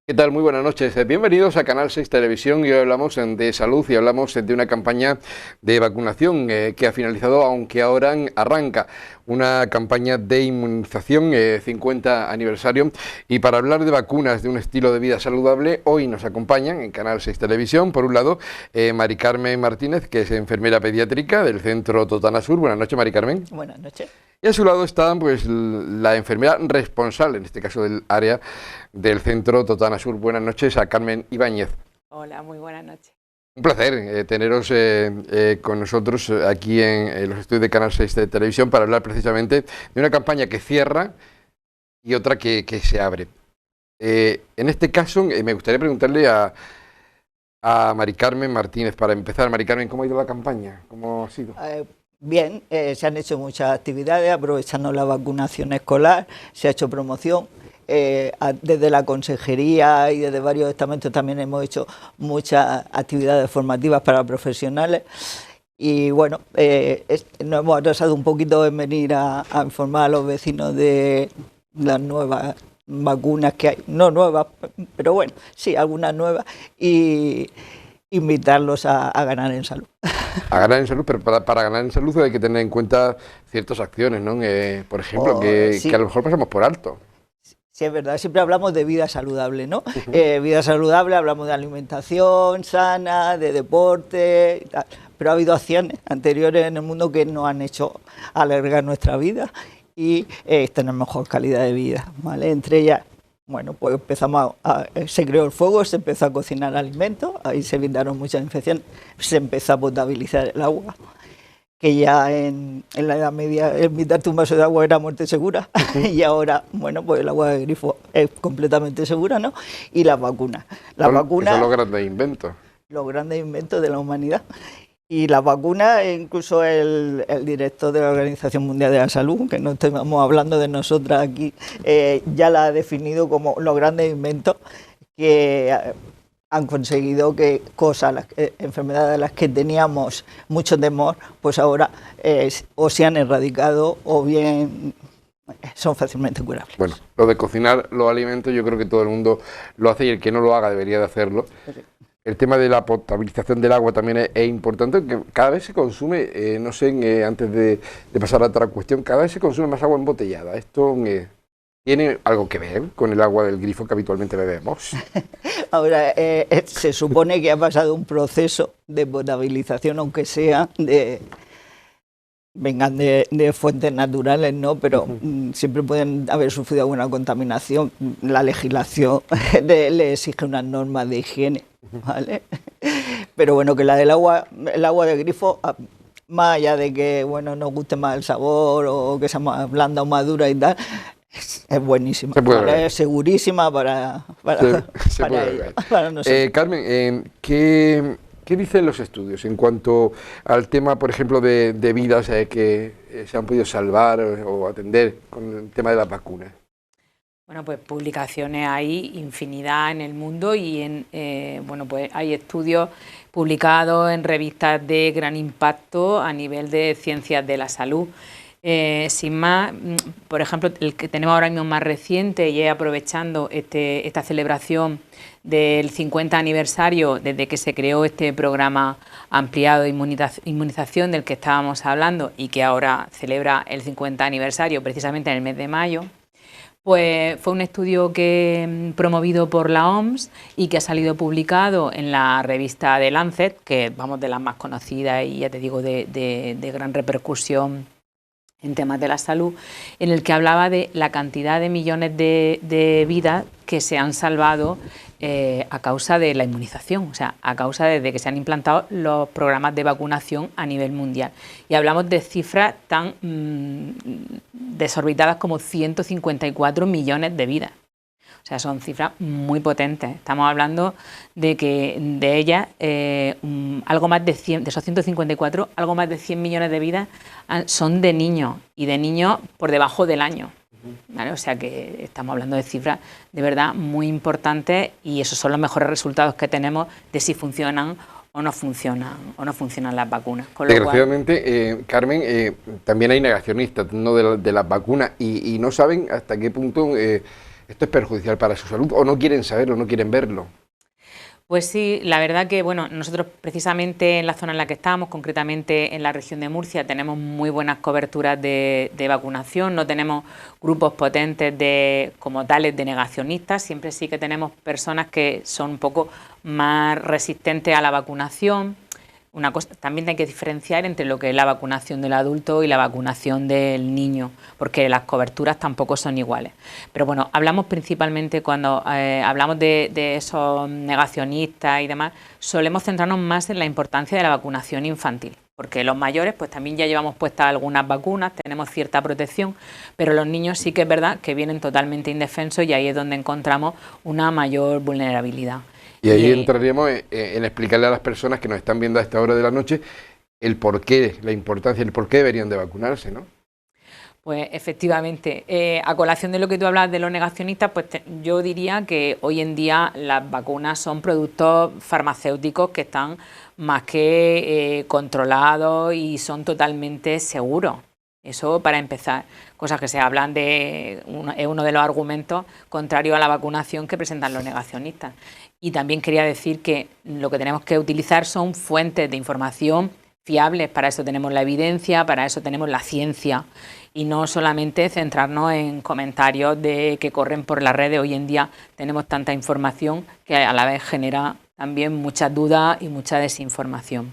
¿Qué tal? Muy buenas noches. Bienvenidos a Canal 6 Televisión y hoy hablamos de salud y hablamos de una campaña de vacunación que ha finalizado, aunque ahora arranca una campaña de inmunización 50 aniversario. Y para hablar de vacunas, de un estilo de vida saludable, hoy nos acompañan en Canal 6 Televisión, por un lado, Mari Carmen Martínez, que es enfermera pediátrica del Centro Totana Sur. Buenas noches, Mari Carmen. Buenas noches. Y a su lado está pues la enfermera responsable, en este caso del área del Centro Totana Sur. Buenas noches a Carmen Ibáñez. Hola, muy buenas noches. Un placer teneros con nosotros aquí en los estudios de Canal 6 de Televisión para hablar precisamente de una campaña que cierra y otra que se abre. En este caso me gustaría preguntarle a Mari Carmen Martínez, para empezar. Mari Carmen, ¿cómo ha ido la campaña? ¿Cómo ha sido? Bien, se han hecho muchas actividades aprovechando la vacunación escolar, se ha hecho promoción. Desde la consejería y desde varios estamentos también hemos hecho muchas actividades formativas para profesionales y bueno, nos hemos atrasado un poquito en venir a informar a los vecinos de las nuevas vacunas que hay, no nuevas, pero bueno, sí, algunas nuevas, y invitarlos a ganar en salud. A ganar en salud, pero para ganar en salud hay que tener en cuenta ciertas acciones, ¿no? Por ejemplo, sí, que a lo mejor pasamos por alto. Sí, es verdad, siempre hablamos de vida saludable, ¿no? Vida saludable, hablamos de alimentación sana, de deporte y tal, pero ha habido acciones anteriores en el mundo que nos han hecho alargar nuestra vida y tener mejor calidad de vida, ¿vale? Entre ellas, bueno, pues se creó el fuego, se empezó a cocinar alimentos, ahí se evitaron muchas infecciones, se empezó a potabilizar el agua, que ya en la Edad Media invitarte un vaso de agua era muerte segura, y ahora, bueno, pues el agua de grifo es completamente segura, ¿no? Y las vacunas. Las vacunas, son los grandes inventos. Los grandes inventos de la humanidad. Y las vacunas, incluso el director de la Organización Mundial de la Salud, que no estamos hablando de nosotras aquí, ya la ha definido como los grandes inventos que han conseguido que enfermedades a las que teníamos mucho temor, pues ahora o se han erradicado o bien son fácilmente curables. Bueno, lo de cocinar los alimentos yo creo que todo el mundo lo hace y el que no lo haga debería de hacerlo. Sí. El tema de la potabilización del agua también es importante, que cada vez se consume, no sé, antes de pasar a otra cuestión, cada vez se consume más agua embotellada. ¿Esto tiene algo que ver con el agua del grifo que habitualmente bebemos? Ahora, se supone que ha pasado un proceso de potabilización, aunque sea vengan de fuentes naturales, ¿no? Pero siempre pueden haber sufrido alguna contaminación. La legislación le exige unas normas de higiene, ¿vale? Pero bueno, que el agua de grifo, más allá de que, bueno, nos guste más el sabor o que sea más blanda o más dura y tal, es buenísima, ¿vale? Es segurísima para nosotros. Carmen, ¿qué dicen los estudios en cuanto al tema, por ejemplo, de vidas que se han podido salvar o atender con el tema de las vacunas? Bueno, pues publicaciones hay infinidad en el mundo y bueno, pues hay estudios publicados en revistas de gran impacto a nivel de ciencias de la salud. Sin más, por ejemplo, el que tenemos ahora mismo más reciente, y es aprovechando esta celebración del 50 aniversario desde que se creó este programa ampliado de inmunización del que estábamos hablando y que ahora celebra el 50 aniversario precisamente en el mes de mayo, pues fue un estudio promovido por la OMS y que ha salido publicado en la revista The Lancet, que vamos, de las más conocidas y ya te digo de gran repercusión en temas de la salud, en el que hablaba de la cantidad de millones de vidas que se han salvado a causa de la inmunización, o sea, a causa desde que se han implantado los programas de vacunación a nivel mundial. Y hablamos de cifras tan desorbitadas como 154 millones de vidas. O sea, son cifras muy potentes. Estamos hablando de que de ellas, algo más de 100, de esos 154, algo más de 100 millones de vidas son de niños, y de niños por debajo del año. ¿vale? O sea que estamos hablando de cifras de verdad muy importantes y esos son los mejores resultados que tenemos de si funcionan o no funcionan las vacunas. Desgraciadamente, Carmen, también hay negacionistas, ¿no?, de las vacunas y no saben hasta qué punto esto es perjudicial para su salud, o no quieren saberlo, no quieren verlo. Pues sí, la verdad que bueno, nosotros precisamente en la zona en la que estamos, concretamente en la región de Murcia, tenemos muy buenas coberturas de vacunación, no tenemos grupos potentes como tales de negacionistas, siempre sí que tenemos personas que son un poco más resistentes a la vacunación. Una cosa, también hay que diferenciar entre lo que es la vacunación del adulto y la vacunación del niño, porque las coberturas tampoco son iguales. Pero bueno, hablamos principalmente cuando hablamos de esos negacionistas y demás, solemos centrarnos más en la importancia de la vacunación infantil, porque los mayores pues también ya llevamos puestas algunas vacunas, tenemos cierta protección, pero los niños sí que es verdad que vienen totalmente indefensos y ahí es donde encontramos una mayor vulnerabilidad. Y ahí entraríamos en explicarle a las personas que nos están viendo a esta hora de la noche el porqué, la importancia, el por qué deberían de vacunarse, ¿no? Pues efectivamente, a colación de lo que tú hablas de los negacionistas, pues yo diría que hoy en día las vacunas son productos farmacéuticos que están más que controlados y son totalmente seguros. Eso para empezar, cosas que se hablan es uno de los argumentos contrarios a la vacunación que presentan los negacionistas. Y también quería decir que lo que tenemos que utilizar son fuentes de información fiables, para eso tenemos la evidencia, para eso tenemos la ciencia y no solamente centrarnos en comentarios que corren por las redes. Hoy en día tenemos tanta información que a la vez genera también muchas dudas y mucha desinformación.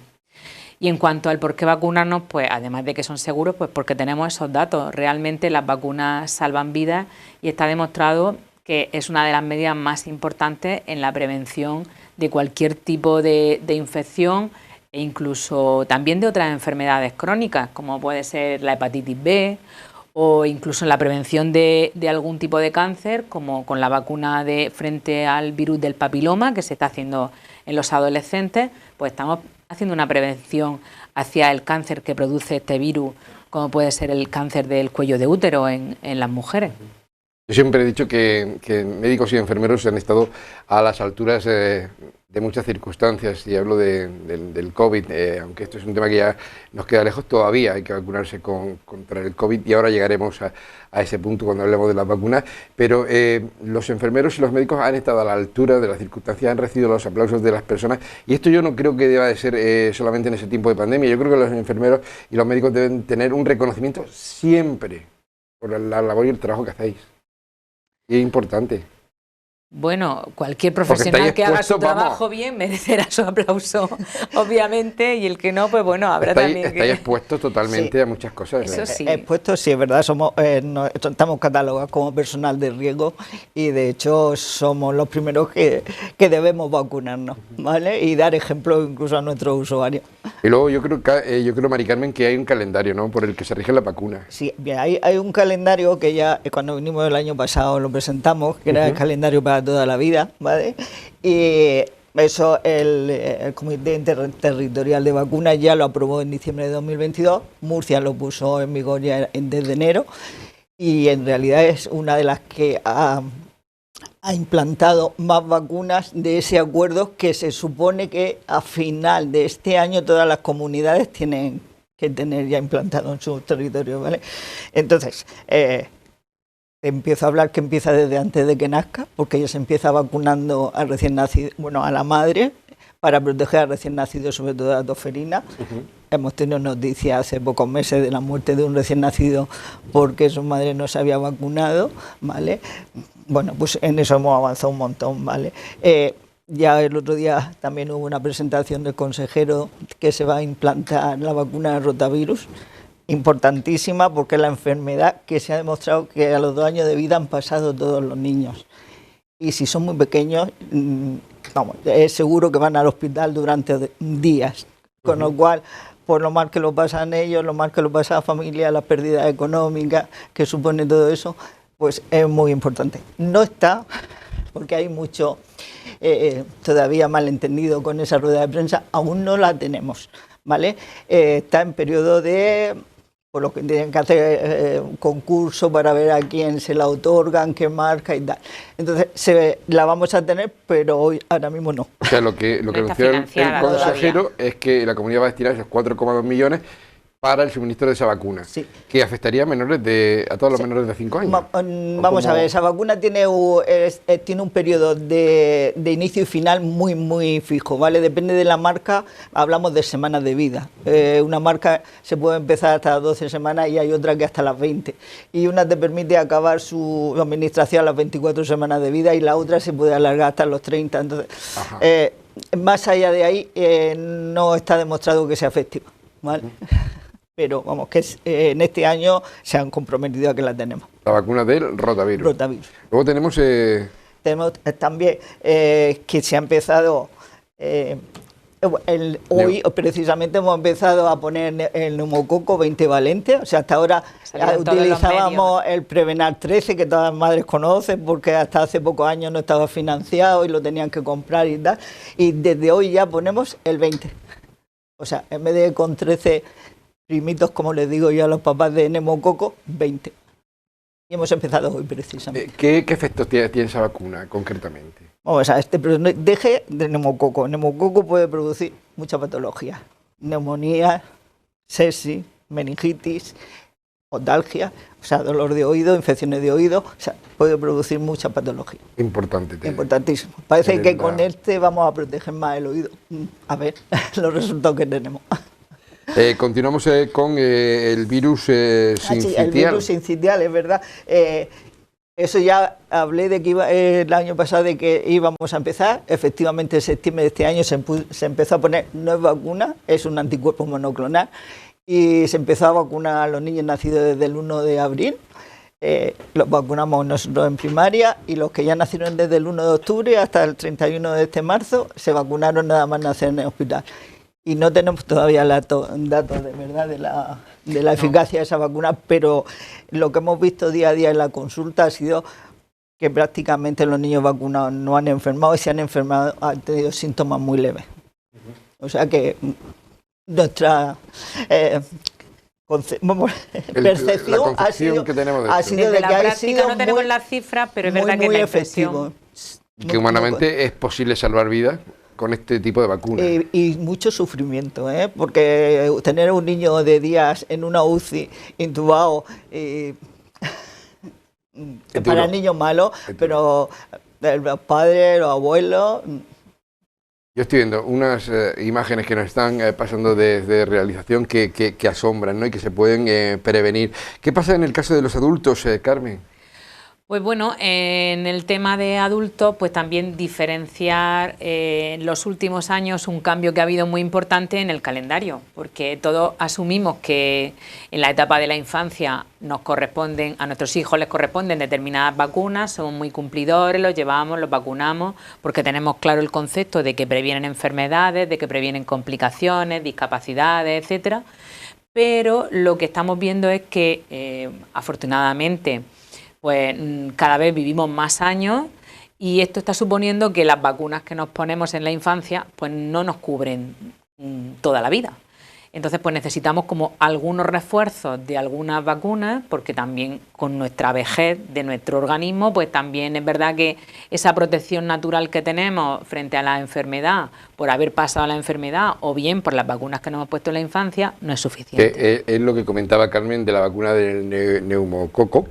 Y en cuanto al por qué vacunarnos, pues además de que son seguros, pues porque tenemos esos datos. Realmente las vacunas salvan vidas y está demostrado que es una de las medidas más importantes en la prevención de cualquier tipo de infección e incluso también de otras enfermedades crónicas, como puede ser la hepatitis B o incluso en la prevención de algún tipo de cáncer, como con la vacuna frente al virus del papiloma que se está haciendo en los adolescentes, pues estamos haciendo una prevención hacia el cáncer que produce este virus, como puede ser el cáncer del cuello de útero en las mujeres. Yo siempre he dicho que médicos y enfermeros han estado a las alturas de muchas circunstancias, y hablo del COVID, aunque esto es un tema que ya nos queda lejos, todavía hay que vacunarse contra el COVID y ahora llegaremos a ese punto cuando hablemos de las vacunas, pero los enfermeros y los médicos han estado a la altura de las circunstancias, han recibido los aplausos de las personas, y esto yo no creo que deba de ser solamente en ese tiempo de pandemia. Yo creo que los enfermeros y los médicos deben tener un reconocimiento siempre por la labor y el trabajo que hacéis. Y es importante. Bueno, cualquier profesional que haga su trabajo bien merecerá su aplauso, obviamente, y el que no, pues bueno, habrá también que... Estáis expuestos totalmente a muchas cosas. Eso sí. Expuestos, sí, es verdad, estamos catalogados como personal de riesgo y de hecho somos los primeros que debemos vacunarnos, ¿vale? Y dar ejemplo incluso a nuestros usuarios. Y luego yo creo, Mari Carmen, que hay un calendario, ¿no?, por el que se rige la vacuna. Sí, bien, hay un calendario que ya cuando vinimos el año pasado lo presentamos, que era el calendario para toda la vida, ¿vale? Y eso el Comité Interterritorial de Vacunas ya lo aprobó en diciembre de 2022, Murcia lo puso en vigor ya desde enero y en realidad es una de las que ha implantado más vacunas de ese acuerdo, que se supone que a final de este año todas las comunidades tienen que tener ya implantado en su territorio, ¿vale? Entonces, empiezo a hablar que empieza desde antes de que nazca, porque ya se empieza vacunando al recién nacido, bueno, a la madre, para proteger al recién nacido, sobre todo de la tosferina. Hemos tenido noticias hace pocos meses de la muerte de un recién nacido porque su madre no se había vacunado, ¿vale? Bueno, pues en eso hemos avanzado un montón, ¿vale? Ya el otro día también hubo una presentación del consejero que se va a implantar la vacuna de rotavirus, importantísima porque es la enfermedad que se ha demostrado que a los 2 años de vida han pasado todos los niños. Y si son muy pequeños, vamos, es seguro que van al hospital durante días, con lo cual, por lo mal que lo pasan ellos, lo mal que lo pasa la familia, las pérdidas económicas que supone todo eso, pues es muy importante. No está, porque hay mucho todavía malentendido con esa rueda de prensa, aún no la tenemos, ¿vale? Está en periodo de por lo que tienen que hacer un concurso para ver a quién se la otorgan, qué marca y tal. Entonces la vamos a tener, pero ahora mismo no. O sea, lo que anunció el consejero es que la comunidad va a destinar esos 4,2 millones para el suministro de esa vacuna, sí, que afectaría a todos los menores de 5 años. Vamos a ver, esa vacuna tiene un periodo de inicio y final muy fijo, ¿vale? Depende de la marca, hablamos de semanas de vida. Una marca se puede empezar hasta las 12 semanas y hay otra que hasta las 20. Y una te permite acabar su administración a las 24 semanas de vida y la otra se puede alargar hasta los 30. Entonces, más allá de ahí, no está demostrado que sea efectiva, ¿vale? Pero vamos, que en este año se han comprometido a que la tenemos. La vacuna del rotavirus. Rotavirus. Luego tenemos... Tenemos también que se ha empezado... hoy precisamente hemos empezado a poner el neumococo 20 valente, o sea, hasta ahora utilizábamos el Prevenar 13, que todas las madres conocen, porque hasta hace pocos años no estaba financiado y lo tenían que comprar y tal, y desde hoy ya ponemos el 20. O sea, en vez de con 13... primitos, como les digo yo a los papás de neumococo, 20. Y hemos empezado hoy precisamente. ¿Qué efectos tiene esa vacuna concretamente? Vamos a deje de neumococo. Neumococo puede producir mucha patología. Neumonía, sepsis, meningitis, otalgia, o sea, dolor de oído, infecciones de oído, o sea, puede producir mucha patología. Importante. Importantísimo. Parece que con vamos a proteger más el oído. A ver los resultados que tenemos. Continuamos con el virus sincitial. Sí, el virus sincitial, es verdad. Eso ya hablé de que el año pasado de que íbamos a empezar. Efectivamente, en septiembre de este año se empezó a poner, no es vacuna, es un anticuerpo monoclonal, y se empezó a vacunar a los niños nacidos desde el 1 de abril. Los vacunamos nosotros en primaria, y los que ya nacieron desde el 1 de octubre hasta el 31 de este marzo se vacunaron nada más nacer en el hospital. Y no tenemos todavía datos de verdad de la eficacia de esa vacuna, pero lo que hemos visto día a día en la consulta ha sido que prácticamente los niños vacunados no han enfermado, y si han enfermado han tenido síntomas muy leves. O sea que nuestra percepción ha sido de que ha sido no tenemos las cifras, pero es verdad que es efectivo. Y que humanamente es posible salvar vidas con este tipo de vacunas. Y mucho sufrimiento, porque tener un niño de días en una UCI intubado para niños malos, pero los padres, los abuelos... Yo estoy viendo unas imágenes que nos están pasando desde realización que asombran, ¿no? Y que se pueden prevenir. ¿Qué pasa en el caso de los adultos, Carmen? Pues bueno, en el tema de adultos, pues también diferenciar en los últimos años un cambio que ha habido muy importante en el calendario, porque todos asumimos que en la etapa de la infancia a nuestros hijos les corresponden determinadas vacunas, somos muy cumplidores, los llevamos, los vacunamos, porque tenemos claro el concepto de que previenen enfermedades, de que previenen complicaciones, discapacidades, etcétera. Pero lo que estamos viendo es que, afortunadamente, pues cada vez vivimos más años, y esto está suponiendo que las vacunas que nos ponemos en la infancia pues no nos cubren toda la vida. Entonces pues necesitamos como algunos refuerzos de algunas vacunas, porque también con nuestra vejez de nuestro organismo pues también es verdad que esa protección natural que tenemos frente a la enfermedad por haber pasado la enfermedad o bien por las vacunas que nos hemos puesto en la infancia no es suficiente. Es lo que comentaba Carmen de la vacuna del neumococo.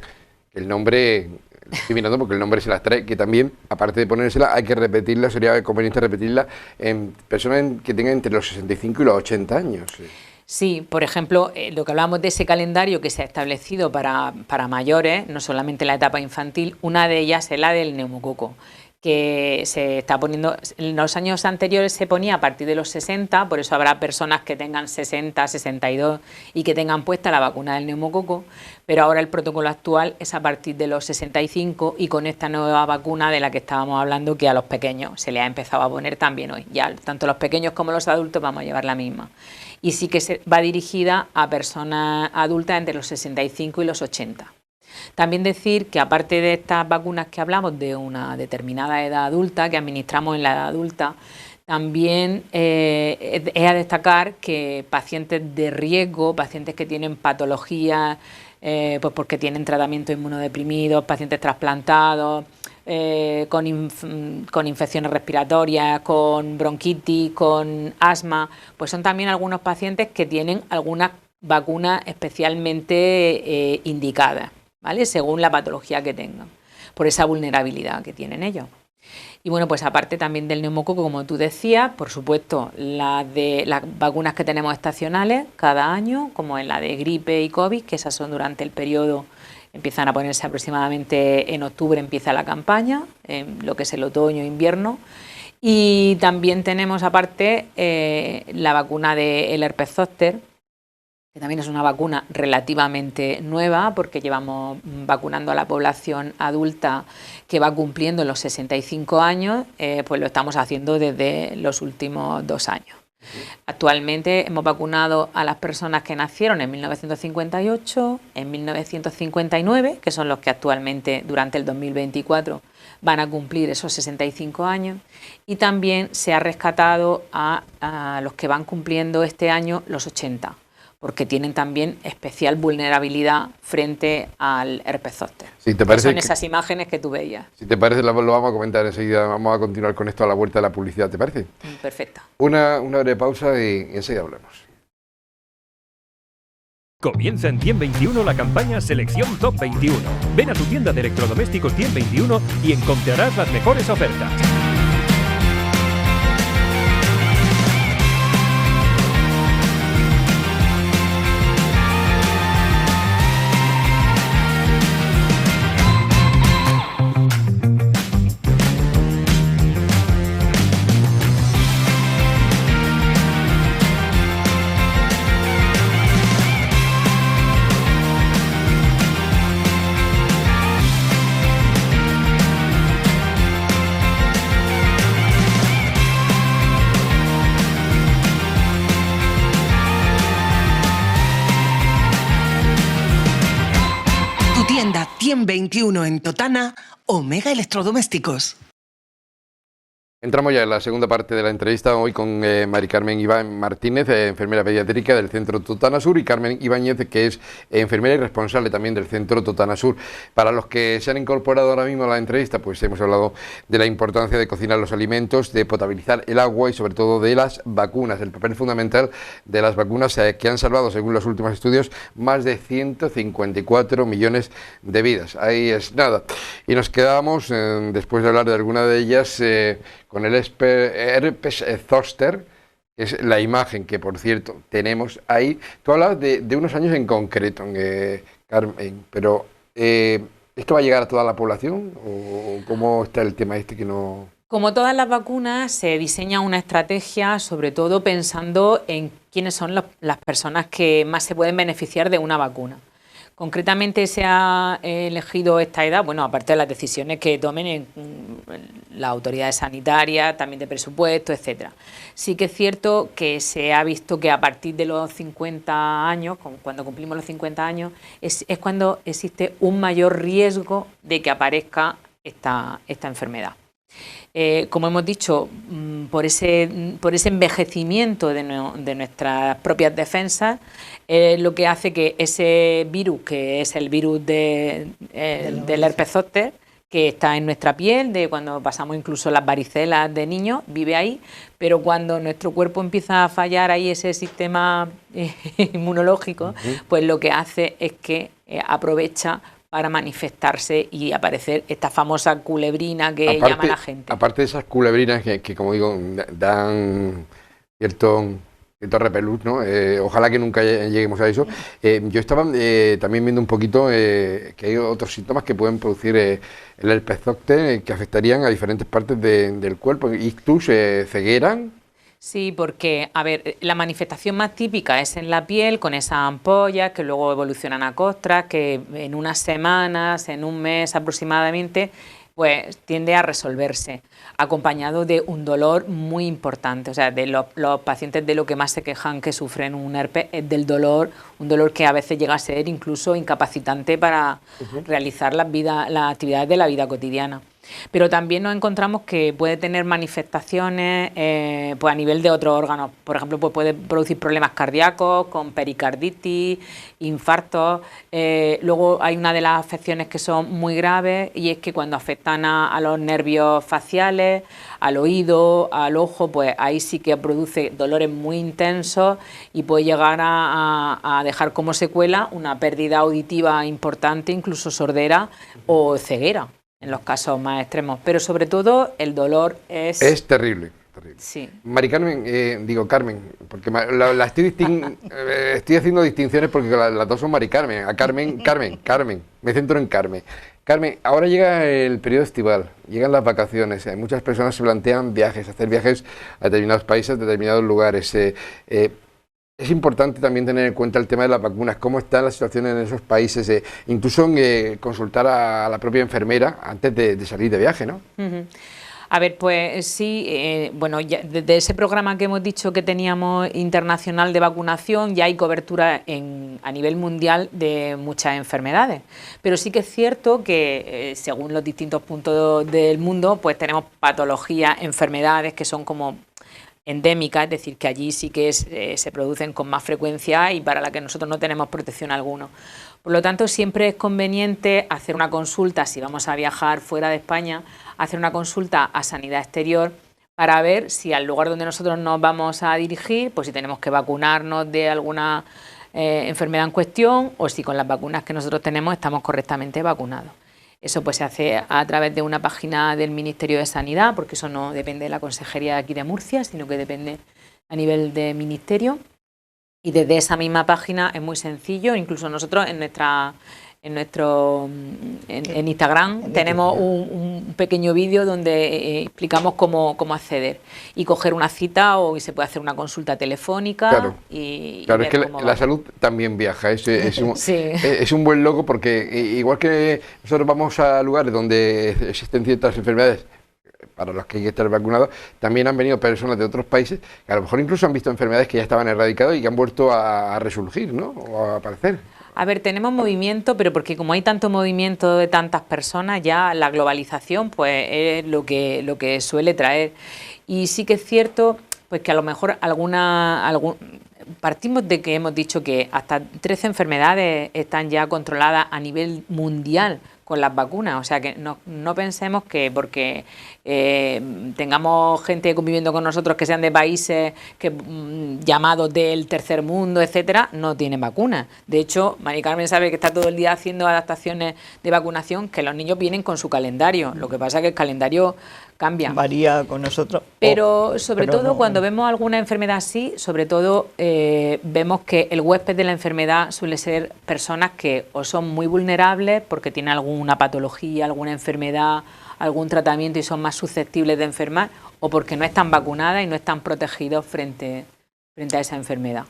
El nombre, estoy mirando porque el nombre se las trae, que también, aparte de ponérsela, hay que repetirla, sería conveniente repetirla en personas que tengan entre los 65 y los 80 años. Sí, por ejemplo, lo que hablábamos de ese calendario que se ha establecido para mayores, no solamente en la etapa infantil, una de ellas es la del neumococo, que se está poniendo, en los años anteriores se ponía a partir de los 60, por eso habrá personas que tengan 60, 62 y que tengan puesta la vacuna del neumococo, pero ahora el protocolo actual es a partir de los 65 y con esta nueva vacuna de la que estábamos hablando, que a los pequeños se le ha empezado a poner también hoy, ya tanto los pequeños como los adultos vamos a llevar la misma. Y sí que va dirigida a personas adultas entre los 65 y los 80. También decir que aparte de estas vacunas que hablamos de una determinada edad adulta, que administramos en la edad adulta, También es a destacar que pacientes de riesgo, pacientes que tienen patologías, pues porque tienen tratamiento inmunodeprimidos, pacientes trasplantados, con infecciones respiratorias, con bronquitis, con asma, pues son también algunos pacientes que tienen algunas vacunas especialmente indicadas, ¿vale? Según la patología que tengan, por esa vulnerabilidad que tienen ellos. Y bueno, pues aparte también del neumococo, como tú decías, por supuesto, las vacunas que tenemos estacionales cada año, como en la de gripe y COVID, que esas son durante el periodo, empiezan a ponerse aproximadamente en octubre, empieza la campaña, en lo que es el otoño e invierno. Y también tenemos aparte la vacuna del herpes zóster, que también es una vacuna relativamente nueva, porque llevamos vacunando a la población adulta que va cumpliendo los 65 años, pues lo estamos haciendo desde los últimos 2 años. Actualmente hemos vacunado a las personas que nacieron en 1958, en 1959, que son los que actualmente durante el 2024 van a cumplir esos 65 años, y también se ha rescatado a los que van cumpliendo este año los 80, porque tienen también especial vulnerabilidad frente al herpes zóster. Si te parece, son esas imágenes que tú veías. Si te parece, lo vamos a comentar enseguida, vamos a continuar con esto a la vuelta de la publicidad, ¿te parece? Perfecto. Una breve pausa y enseguida hablamos. Comienza en Tiem 21 la campaña Selección Top 21. Ven a tu tienda de electrodomésticos Tiem 21 y encontrarás las mejores ofertas. Tiem 21 en Totana, Omega Electrodomésticos. Entramos ya en la segunda parte de la entrevista hoy con Mari Carmen Iván Martínez, enfermera pediátrica del Centro Totana Sur, y Carmen Ibáñez, que es enfermera y responsable también del Centro Totana Sur. Para los que se han incorporado ahora mismo a la entrevista, pues hemos hablado de la importancia de cocinar los alimentos, de potabilizar el agua y sobre todo de las vacunas, el papel fundamental de las vacunas que han salvado, según los últimos estudios, más de 154 millones de vidas. Ahí es nada. Y nos quedamos, después de hablar de alguna de ellas, con el herpes zóster, que es la imagen que, por cierto, tenemos ahí. Tú hablas de unos años en concreto, Carmen, pero ¿esto va a llegar a toda la población o cómo está el tema este que no...? Como todas las vacunas, se diseña una estrategia, sobre todo pensando en quiénes son las personas que más se pueden beneficiar de una vacuna. Concretamente se ha elegido esta edad, bueno, aparte de las decisiones que tomen las autoridades sanitarias, también de presupuesto, etcétera. Sí que es cierto que se ha visto que a partir de los 50 años, cuando cumplimos los 50 años, es cuando existe un mayor riesgo de que aparezca esta enfermedad. Como hemos dicho, por ese envejecimiento de nuestras propias defensas, lo que hace que ese virus, que es el virus del herpes zóster, que está en nuestra piel, de cuando pasamos incluso las varicelas de niños, vive ahí, pero cuando nuestro cuerpo empieza a fallar ahí ese sistema inmunológico, pues lo que hace es que aprovecha para manifestarse y aparecer esta famosa culebrina que llama la gente. Aparte de esas culebrinas que como digo, dan cierto repelús, ¿no? Ojalá que nunca lleguemos a eso. Yo estaba también viendo un poquito que hay otros síntomas que pueden producir el herpes zóster que afectarían a diferentes partes del cuerpo. ¿Ictus, ceguera? Sí, porque, a ver, la manifestación más típica es en la piel, con esas ampollas que luego evolucionan a costras, que en unas semanas, en un mes aproximadamente, pues tiende a resolverse, acompañado de un dolor muy importante. O sea, de los pacientes de lo que más se quejan que sufren un herpes es del dolor, un dolor que a veces llega a ser incluso incapacitante para realizar las actividades de la vida cotidiana. Pero también nos encontramos que puede tener manifestaciones pues a nivel de otros órganos. Por ejemplo, pues puede producir problemas cardíacos, con pericarditis, infartos. Luego hay una de las afecciones que son muy graves y es que cuando afectan a los nervios faciales, al oído, al ojo, pues ahí sí que produce dolores muy intensos y puede llegar a dejar como secuela una pérdida auditiva importante, incluso sordera o ceguera, en los casos más extremos. Pero sobre todo el dolor es... Es terrible. Sí. Mari Carmen, digo Carmen, porque la estoy haciendo distinciones porque las dos son Mari Carmen. A Carmen, me centro en Carmen. Carmen, ahora llega el periodo estival, llegan las vacaciones, muchas personas se plantean viajes, hacer viajes a determinados países, a determinados lugares. Es importante también tener en cuenta el tema de las vacunas, cómo está la situación en esos países, incluso consultar a la propia enfermera antes de salir de viaje, ¿no? Uh-huh. A ver, pues sí, bueno, ya desde ese programa que hemos dicho que teníamos internacional de vacunación, ya hay cobertura a nivel mundial de muchas enfermedades. Pero sí que es cierto que según los distintos puntos del mundo, pues tenemos patologías, enfermedades que son como endémicas, es decir, que allí sí que se producen con más frecuencia y para la que nosotros no tenemos protección alguna. Por lo tanto, siempre es conveniente hacer una consulta, si vamos a viajar fuera de España, hacer una consulta a Sanidad Exterior para ver si al lugar donde nosotros nos vamos a dirigir, pues si tenemos que vacunarnos de alguna enfermedad en cuestión o si con las vacunas que nosotros tenemos estamos correctamente vacunados. Eso pues se hace a través de una página del Ministerio de Sanidad, porque eso no depende de la Consejería de aquí de Murcia, sino que depende a nivel de ministerio. Y desde esa misma página es muy sencillo, incluso nosotros en Instagram tenemos un pequeño vídeo donde explicamos cómo acceder y coger una cita o se puede hacer una consulta telefónica. Claro, claro, es que la va. salud también viaja, es un buen logo porque igual que nosotros vamos a lugares donde existen ciertas enfermedades para los que hay que estar vacunados, también han venido personas de otros países que a lo mejor incluso han visto enfermedades que ya estaban erradicadas y que han vuelto a resurgir, ¿no? O a aparecer. A ver, tenemos movimiento, pero porque como hay tanto movimiento de tantas personas, ya la globalización pues es lo que suele traer. Y sí que es cierto pues que a lo mejor partimos de que hemos dicho que hasta 13 enfermedades están ya controladas a nivel mundial con las vacunas, o sea que no pensemos que porque tengamos gente conviviendo con nosotros que sean de países llamados del tercer mundo, etcétera, no tienen vacunas. De hecho, Mari Carmen sabe que está todo el día haciendo adaptaciones de vacunación, que los niños vienen con su calendario, lo que pasa es que el calendario cambia. Varía con nosotros. Pero sobre todo cuando vemos alguna enfermedad así, sobre todo vemos que el huésped de la enfermedad suele ser personas que o son muy vulnerables porque tienen alguna patología, alguna enfermedad, algún tratamiento y son más susceptibles de enfermar, o porque no están vacunadas y no están protegidos frente a esa enfermedad.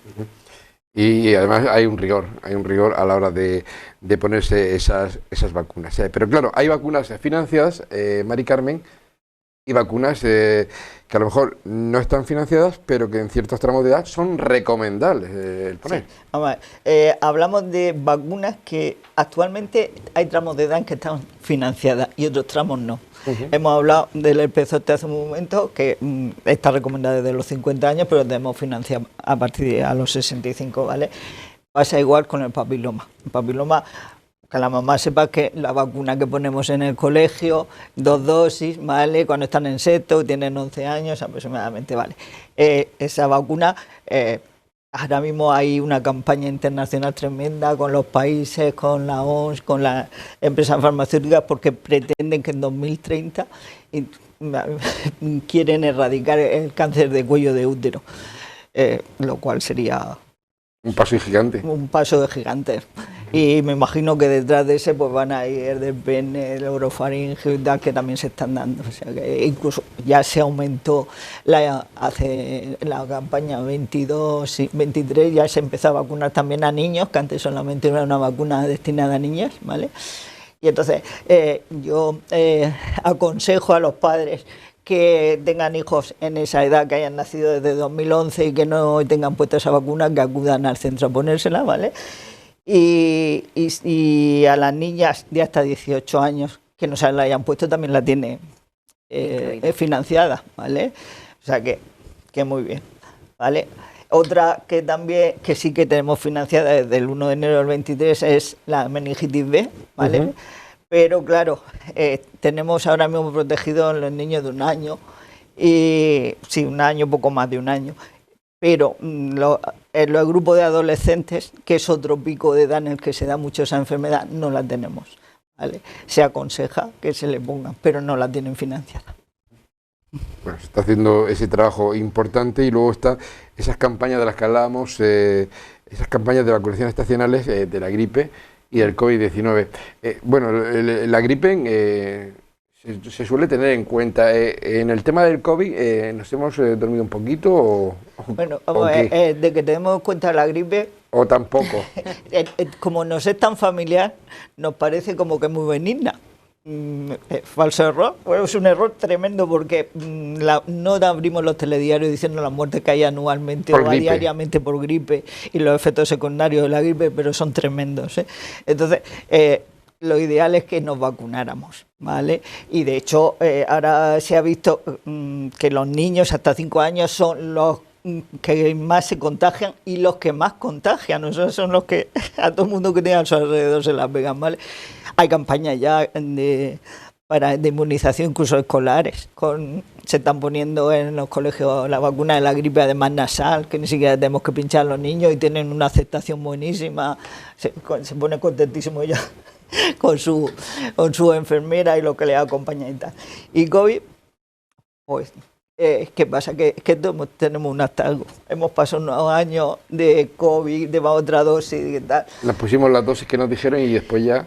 Y además hay un rigor a la hora de ponerse esas vacunas. Pero claro, hay vacunas financiadas, Mari Carmen, y vacunas que a lo mejor no están financiadas, pero que en ciertos tramos de edad son recomendables el poner. Sí. Vamos a ver, hablamos de vacunas que actualmente hay tramos de edad en que están financiadas y otros tramos no. Hemos hablado del herpes zóster hace un momento, que está recomendada desde los 50 años, pero debemos financiar a partir de los 65, ¿vale? Pasa igual con el papiloma. El papiloma, que la mamá sepa que la vacuna que ponemos en el colegio, 2 dosis, ¿vale? Cuando están en sexto, tienen 11 años aproximadamente, ¿vale? Esa vacuna, ahora mismo hay una campaña internacional tremenda con los países, con la OMS, con las empresas farmacéuticas, porque pretenden que en 2030 quieren erradicar el cáncer de cuello de útero, lo cual sería... Un paso gigante. Un paso de gigante. Y me imagino que detrás de ese pues van a ir el del pene, el orofaringeo y tal, que también se están dando. O sea que incluso ya se aumentó hace la campaña 22 y 23, ya se empezó a vacunar también a niños, que antes solamente era una vacuna destinada a niñas, ¿vale? Y entonces yo aconsejo a los padres que tengan hijos en esa edad, que hayan nacido desde 2011 y que no tengan puesta esa vacuna, que acudan al centro a ponérsela, ¿vale? Y a las niñas de hasta 18 años que no se la hayan puesto también la tiene financiada, ¿vale? O sea que muy bien, ¿vale? Otra que también, que sí que tenemos financiada desde el 1 de enero del 23 es la meningitis B, ¿vale? Pero claro, tenemos ahora mismo protegidos los niños de 1 año, y sí, 1 año, poco más de 1 año, pero en los grupos de adolescentes, que es otro pico de edad en el que se da mucho esa enfermedad, no la tenemos, ¿vale? Se aconseja que se le pongan, pero no la tienen financiada. Bueno, se está haciendo ese trabajo importante y luego están esas campañas de las que hablábamos, esas campañas de vacunación estacionales de la gripe y del COVID-19. Bueno, la gripe se suele tener en cuenta. En el tema del COVID, ¿nos hemos dormido un poquito? Bueno, de que tenemos en cuenta la gripe... ¿O tampoco? Como nos es tan familiar, nos parece como que es muy benigna. Falso error. Bueno, es un error tremendo porque no abrimos los telediarios diciendo las muertes que hay anualmente o diariamente por gripe y los efectos secundarios de la gripe, pero son tremendos, ¿eh? Entonces, lo ideal es que nos vacunáramos, ¿vale? Y de hecho, ahora se ha visto que los niños hasta 5 años son los que más se contagian y los que más contagian, o sea, son los que a todo el mundo que tiene a su alrededor se las pegan, ¿vale? Hay campañas ya de inmunización, incluso escolares, se están poniendo en los colegios la vacuna de la gripe, además nasal, que ni siquiera tenemos que pinchar a los niños y tienen una aceptación buenísima, se pone contentísimo ya con su enfermera y lo que le acompaña y tal. Y COVID, pues... ¿qué pasa? Que tenemos un hartazgo. Hemos pasado unos años de COVID, de otra dosis y tal. Las pusimos las dosis que nos dijeron y después ya...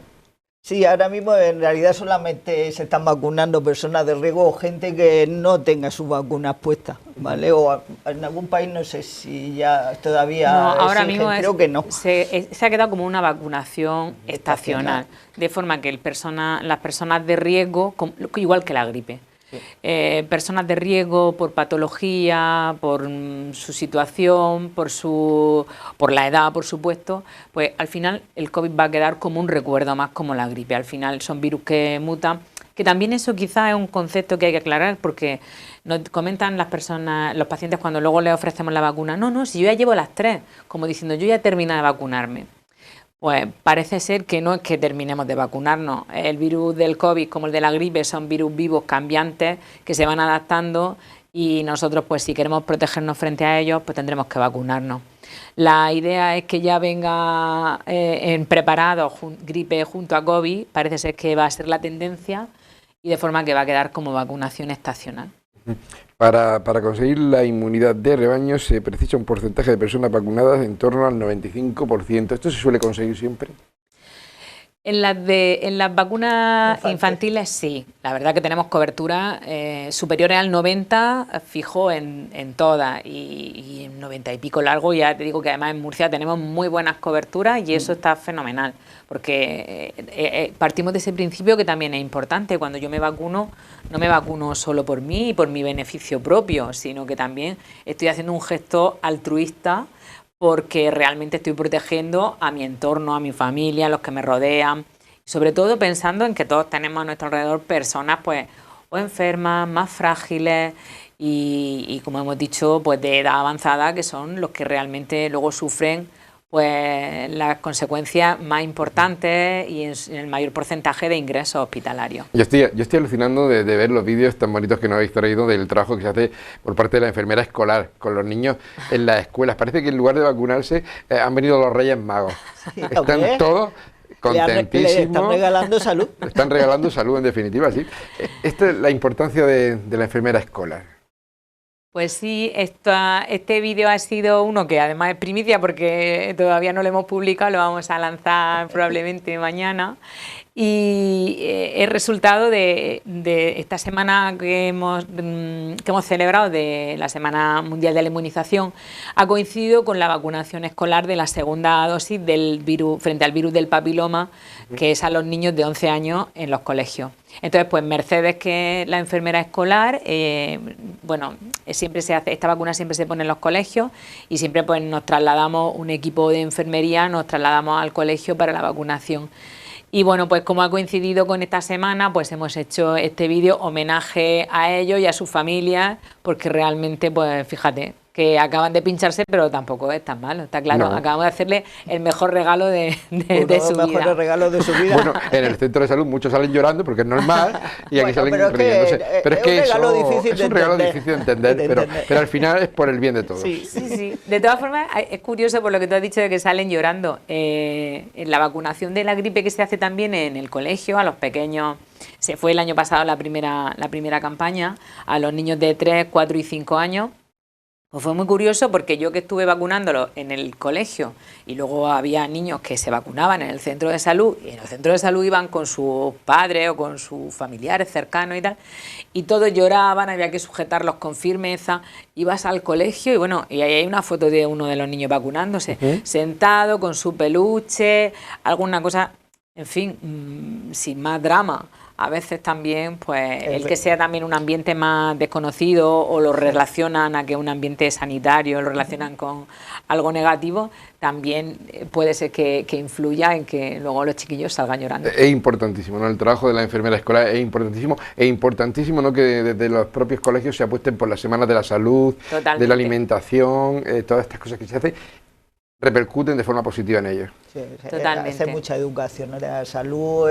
Sí, ahora mismo en realidad solamente se están vacunando personas de riesgo o gente que no tenga sus vacunas puestas, ¿vale? O en algún país no sé si ya todavía... No, ahora mismo creo que no. Se ha quedado como una vacunación estacional, de forma que las personas de riesgo, igual que la gripe, personas de riesgo por patología, por su situación, por la edad, por supuesto, pues al final el COVID va a quedar como un recuerdo más, como la gripe. Al final son virus que mutan, que también eso quizás es un concepto que hay que aclarar, porque nos comentan las personas, los pacientes, cuando luego les ofrecemos la vacuna, no, si yo ya llevo las 3, como diciendo, yo ya he terminado de vacunarme. Pues parece ser que no es que terminemos de vacunarnos. El virus del COVID, como el de la gripe, son virus vivos, cambiantes, que se van adaptando, y nosotros, pues si queremos protegernos frente a ellos, pues tendremos que vacunarnos. La idea es que ya venga preparado gripe junto a COVID, parece ser que va a ser la tendencia, y de forma que va a quedar como vacunación estacional. Para conseguir la inmunidad de rebaño se precisa un porcentaje de personas vacunadas en torno al 95%. ¿Esto se suele conseguir siempre? En las vacunas infantiles sí, la verdad que tenemos cobertura superiores al 90 fijo en todas, y en 90 y pico largo. Ya te digo que además en Murcia tenemos muy buenas coberturas y eso está fenomenal, porque partimos de ese principio que también es importante. Cuando yo me vacuno, no me vacuno solo por mí y por mi beneficio propio, sino que también estoy haciendo un gesto altruista, porque realmente estoy protegiendo a mi entorno, a mi familia, a los que me rodean, sobre todo pensando en que todos tenemos a nuestro alrededor personas pues o enfermas, más frágiles y como hemos dicho, pues de edad avanzada, que son los que realmente luego sufren pues las consecuencias más importantes y en el mayor porcentaje de ingresos hospitalarios. Yo estoy alucinando de ver los vídeos tan bonitos que nos habéis traído del trabajo que se hace por parte de la enfermera escolar con los niños en las escuelas. Parece que en lugar de vacunarse han venido los Reyes Magos. Sí, están todos contentísimos. Le están regalando salud. Le están regalando salud, en definitiva, sí. Esta es la importancia de la enfermera escolar. Pues sí, este vídeo ha sido uno que además es primicia porque todavía no lo hemos publicado, lo vamos a lanzar probablemente mañana, y es resultado de esta semana que hemos celebrado, de la Semana Mundial de la Inmunización. Ha coincidido con la vacunación escolar de la segunda dosis del virus, frente al virus del papiloma, que es a los niños de 11 años en los colegios. Entonces, pues Mercedes, que es la enfermera escolar, bueno, siempre se hace, esta vacuna siempre se pone en los colegios, y siempre pues nos trasladamos un equipo de enfermería, nos trasladamos al colegio para la vacunación. Y bueno, pues como ha coincidido con esta semana, pues hemos hecho este vídeo homenaje a ellos y a sus familias, porque realmente, pues fíjate, que acaban de pincharse, pero tampoco es tan malo, está claro. No. Acabamos de hacerle el mejor regalo de su vida. Uno de los mejores regalos de su vida. Bueno, en el centro de salud muchos salen llorando porque es normal y aquí Bueno, salen pero es que riéndose. Pero es es que un regalo eso difícil es de un regalo entender. difícil de entender, De pero, entender. pero al final es por el bien de todos. Sí, sí, sí. De todas formas, es curioso por lo que tú has dicho de que salen llorando. En la vacunación de la gripe que se hace también en el colegio, a los pequeños, se fue el año pasado la primera campaña, a los niños de 3, 4 y 5 años. Pues fue muy curioso porque yo que estuve vacunándolos en el colegio y luego había niños que se vacunaban en el centro de salud y en el centro de salud iban con sus padres o con sus familiares cercanos y tal, y todos lloraban, había que sujetarlos con firmeza. Ibas al colegio y bueno, y ahí hay una foto de uno de los niños vacunándose, sentado con su peluche, alguna cosa, en fin, sin más drama. A veces también, pues, el que sea también un ambiente más desconocido o lo relacionan a que un ambiente sanitario, lo relacionan con algo negativo, también puede ser que influya en que luego los chiquillos salgan llorando. Es importantísimo, ¿no? El trabajo de la enfermera escolar es importantísimo, ¿no? Que desde los propios colegios se apuesten por las semanas de la salud, Totalmente. de la alimentación, todas estas cosas que se hacen, repercuten de forma positiva en ellos. Sí, Totalmente. hace mucha educación, ¿no? De la salud.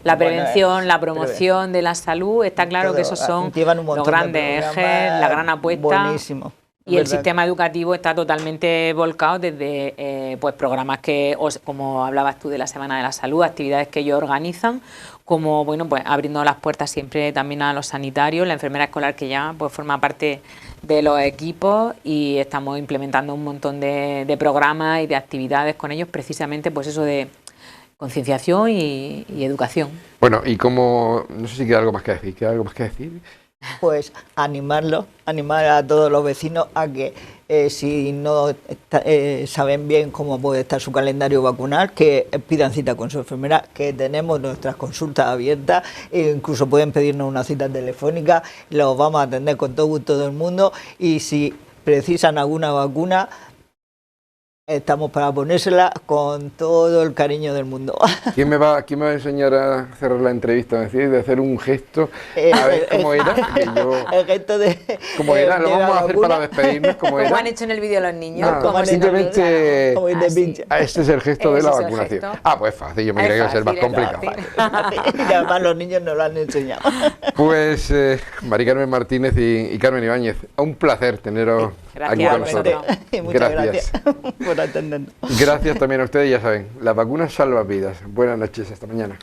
La bueno, prevención, la promoción de la salud, está claro todo, que esos son llevan un los montón de grandes ejes, programas la gran apuesta. Buenísimo. Y el ¿Verdad? sistema educativo está totalmente volcado desde pues programas que, como hablabas tú de la Semana de la Salud, actividades que ellos organizan, como bueno, pues abriendo las puertas siempre también a los sanitarios, la enfermera escolar que ya pues forma parte de los equipos, y estamos implementando un montón de programas y de actividades con ellos, precisamente pues eso de concienciación y educación. Bueno, y como, no sé si queda algo más que decir, Pues animar a todos los vecinos a que si no saben bien cómo puede estar su calendario vacunal, que pidan cita con su enfermera, que tenemos nuestras consultas abiertas, e incluso pueden pedirnos una cita telefónica, los vamos a atender con todo gusto del mundo, y si precisan alguna vacuna, estamos para ponérsela con todo el cariño del mundo. ¿Quién me va a enseñar a cerrar la entrevista? Es decir, de hacer un gesto, a ver cómo era. Que yo, el gesto de... ¿cómo era? Lo de la vamos a hacer vacuna. para despedirnos, ¿cómo era? Como han hecho en el vídeo los niños. Nada, como simplemente, Como de pincha. este es el gesto de la Ese es el vacunación. gesto. Ah, pues fácil, yo me creía que iba a ser más fácil, es complicado. fácil. Y además los niños nos lo han enseñado. Pues Mari Carmen Martínez y Carmen Ibáñez, un placer teneros aquí con Gracias, nosotros. Y muchas gracias por atendernos. Gracias también a ustedes, ya saben, las vacunas salvan vidas. Buenas noches, hasta mañana.